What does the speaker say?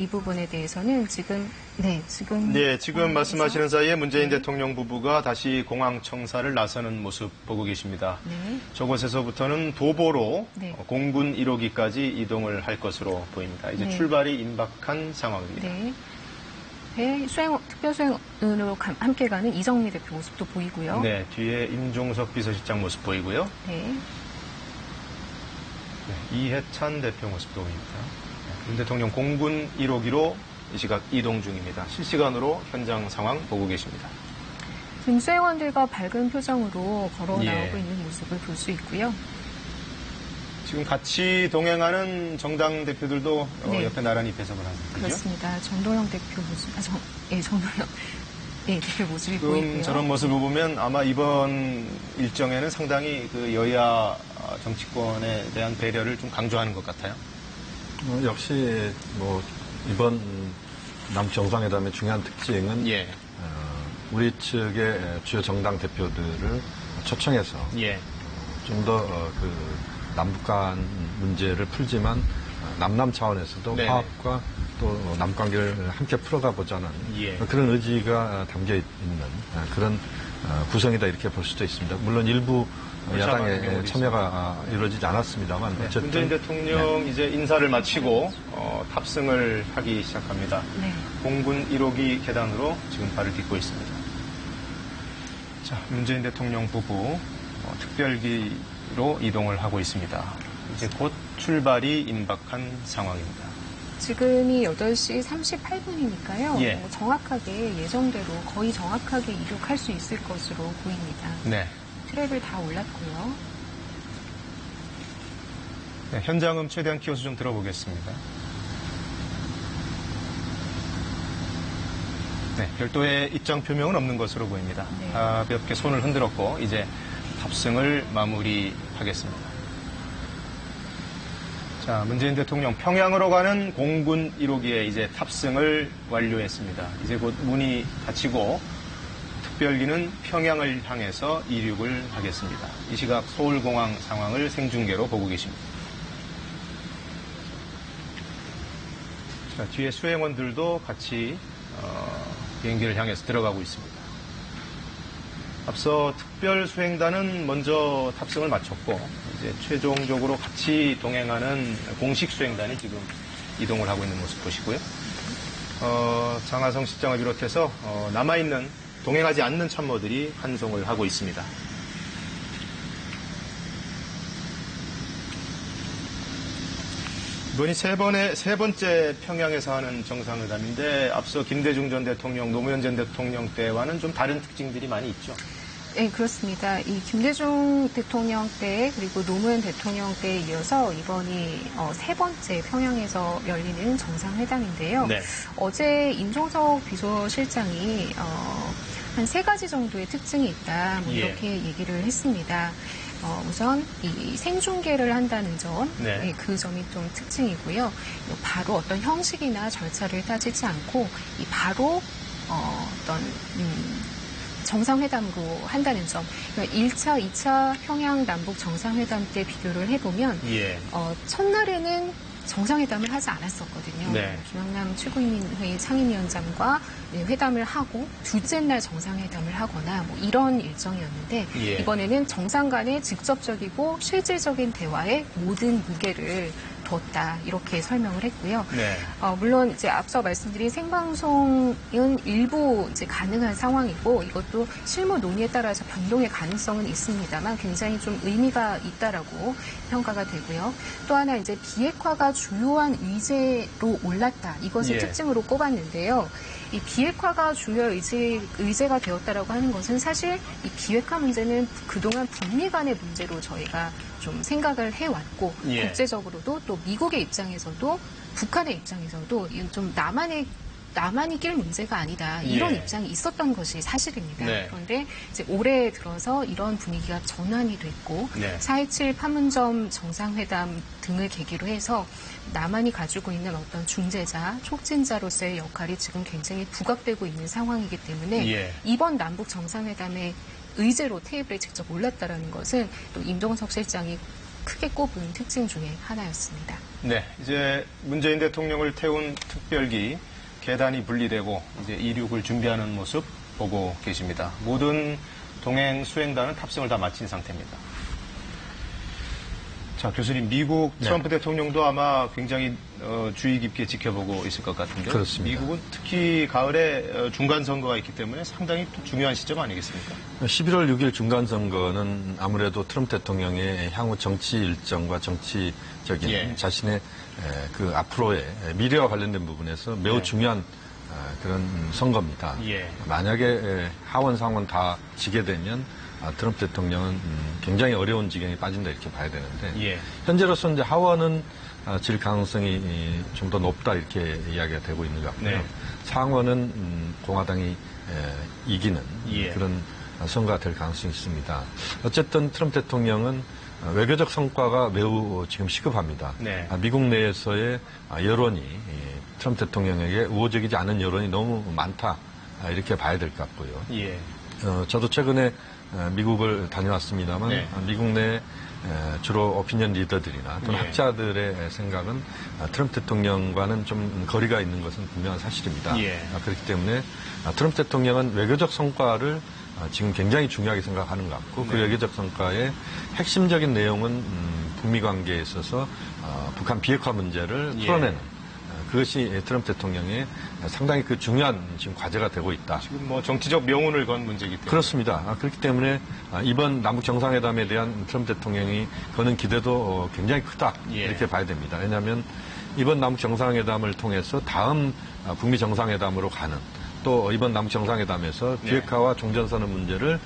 이 부분에 대해서는 지금 말씀하시는 사이에 문재인 대통령 부부가 다시 공항 청사를 나서는 모습 보고 계십니다. 네. 저곳에서부터는 도보로 공군 1호기까지 이동을 할 것으로 보입니다. 이제 출발이 임박한 상황입니다. 네. 배 특별 수행으로 함께 가는 이정미 대표 모습도 보이고요. 네, 뒤에 임종석 비서실장 모습 보이고요. 네. 이해찬 대표 모습도 보입니다. 윤 대통령 공군 1호기로 이 시각 이동 중입니다. 실시간으로 현장 상황 보고 계십니다. 지금 수행원들과 밝은 표정으로 걸어 나오고 있는 모습을 볼 수 있고요. 지금 같이 동행하는 정당 대표들도 옆에 나란히 배석을 하는 거죠? 그렇습니다. 전도영 대표 모습, 전도영 대표 모습이 보이고요. 저런 모습을 보면 아마 이번 일정에는 상당히 그 여야 정치권에 대한 배려를 좀 강조하는 것 같아요. 역시 이번 남북 정상회담의 중요한 특징은 우리 측의 주요 정당 대표들을 초청해서 좀 더 남북 간 문제를 풀지만 남남 차원에서도 화합과 또 남관계를 함께 풀어가 보자는 그런 의지가 담겨 있는 그런 구성이다 이렇게 볼 수도 있습니다. 물론 일부 야당의 참여가 이루어지지 않았습니다만 어쨌든 문재인 대통령 이제 인사를 마치고 탑승을 하기 시작합니다. 공군 1호기 계단으로 지금 발을 딛고 있습니다. 자, 문재인 대통령 부부 특별기로 이동을 하고 있습니다. 이제 곧 출발이 임박한 상황입니다. 지금이 8시 38분이니까요. 정확하게 예정대로 거의 정확하게 이륙할 수 있을 것으로 보입니다. 네. 트랩을 다 올랐고요. 네, 현장음 최대한 키워서 좀 들어보겠습니다. 네, 별도의 입장 표명은 없는 것으로 보입니다. 가볍게 손을 흔들었고 이제 탑승을 마무리하겠습니다. 자, 문재인 대통령 평양으로 가는 공군 1호기에 이제 탑승을 완료했습니다. 이제 곧 문이 닫히고 특별기는 평양을 향해서 이륙을 하겠습니다. 이 시각 서울공항 상황을 생중계로 보고 계십니다. 자, 뒤에 수행원들도 같이 비행기를 향해서 들어가고 있습니다. 앞서 특별 수행단은 먼저 탑승을 마쳤고 이제 최종적으로 같이 동행하는 공식 수행단이 지금 이동을 하고 있는 모습 보시고요. 장하성 실장을 비롯해서 남아있는 동행하지 않는 참모들이 환송을 하고 있습니다. 이번이 세 번째 평양에서 하는 정상회담인데 앞서 김대중 전 대통령, 노무현 전 대통령 때와는 좀 다른 특징들이 많이 있죠. 네, 그렇습니다. 이 김대중 대통령 때 그리고 노무현 대통령 때에 이어서 이번이 세 번째 평양에서 열리는 정상회담인데요. 어제 임종석 비서실장이 한 3가지 정도의 특징이 있다, 이렇게 얘기를 했습니다. 우선 이 생중계를 한다는 점, 그 점이 좀 특징이고요. 바로 어떤 형식이나 절차를 따지지 않고 바로 어떤 정상회담으로 한다는 점. 그러니까 1차, 2차 평양 남북 정상회담 때 비교를 해보면 첫날에는 정상회담을 하지 않았었거든요. 김영남 최고인민회의 상임위원장과 회담을 하고 둘째 날 정상회담을 하거나 이런 일정이었는데 이번에는 정상 간의 직접적이고 실질적인 대화에 모든 무게를 뒀다 이렇게 설명을 했고요. 물론 이제 앞서 말씀드린 생방송은 일부 이제 가능한 상황이고 이것도 실무 논의에 따라서 변동의 가능성은 있습니다만 굉장히 좀 의미가 있다라고 평가가 되고요. 또 하나 이제 비핵화가 주요한 의제로 올랐다 이것을 특징으로 꼽았는데요. 이 비핵화가 주요 의제가 되었다라고 하는 것은 사실 이 비핵화 문제는 그동안 북미 간의 문제로 저희가 좀 생각을 해왔고 국제적으로도 또 미국의 입장에서도 북한의 입장에서도 이건 좀 나만이 낄 문제가 아니다. 이런 입장이 있었던 것이 사실입니다. 그런데 이제 올해 들어서 이런 분위기가 전환이 됐고 4.27 판문점 정상회담 등을 계기로 해서 남한이 가지고 있는 어떤 중재자, 촉진자로서의 역할이 지금 굉장히 부각되고 있는 상황이기 때문에 이번 남북 정상회담의 의제로 테이블에 직접 올랐다라는 것은 또 임종석 실장이 크게 꼽은 특징 중에 하나였습니다. 네, 이제 문재인 대통령을 태운 특별기 계단이 분리되고 이제 이륙을 준비하는 모습 보고 계십니다. 모든 동행 수행단은 탑승을 다 마친 상태입니다. 자, 교수님, 미국 트럼프 대통령도 아마 굉장히 주의 깊게 지켜보고 있을 것 같은데요. 그렇습니다. 미국은 특히 가을에 중간선거가 있기 때문에 상당히 또 중요한 시점 아니겠습니까? 11월 6일 중간선거는 아무래도 트럼프 대통령의 향후 정치 일정과 정치적인 자신의 그 앞으로의 미래와 관련된 부분에서 매우 중요한 그런 선거입니다. 만약에 하원, 상원 다 지게 되면 트럼프 대통령은 굉장히 어려운 지경에 빠진다 이렇게 봐야 되는데 현재로서 이제 하원은 질 가능성이 좀 더 높다 이렇게 이야기가 되고 있는 것 같고요. 상원은 공화당이 이기는 그런 선거가 될 가능성이 있습니다. 어쨌든 트럼프 대통령은 외교적 성과가 매우 지금 시급합니다. 미국 내에서의 여론이 트럼프 대통령에게 우호적이지 않은 여론이 너무 많다 이렇게 봐야 될 것 같고요. 저도 최근에 미국을 다녀왔습니다만 미국 내 주로 오피니언 리더들이나 또는 학자들의 생각은 트럼프 대통령과는 좀 거리가 있는 것은 분명한 사실입니다. 그렇기 때문에 트럼프 대통령은 외교적 성과를 지금 굉장히 중요하게 생각하는 것 같고 그 외교적 성과의 핵심적인 내용은 북미 관계에 있어서 북한 비핵화 문제를 풀어내는 그것이 트럼프 대통령의 상당히 그 중요한 지금 과제가 되고 있다. 지금 뭐 정치적 명운을 건 문제이기 때문에. 그렇습니다. 그렇기 때문에 이번 남북 정상회담에 대한 트럼프 대통령이 거는 기대도 굉장히 크다. 이렇게 봐야 됩니다. 왜냐하면 이번 남북 정상회담을 통해서 다음 북미 정상회담으로 가는 또 이번 남북 정상회담에서 비핵화와 종전선언 문제를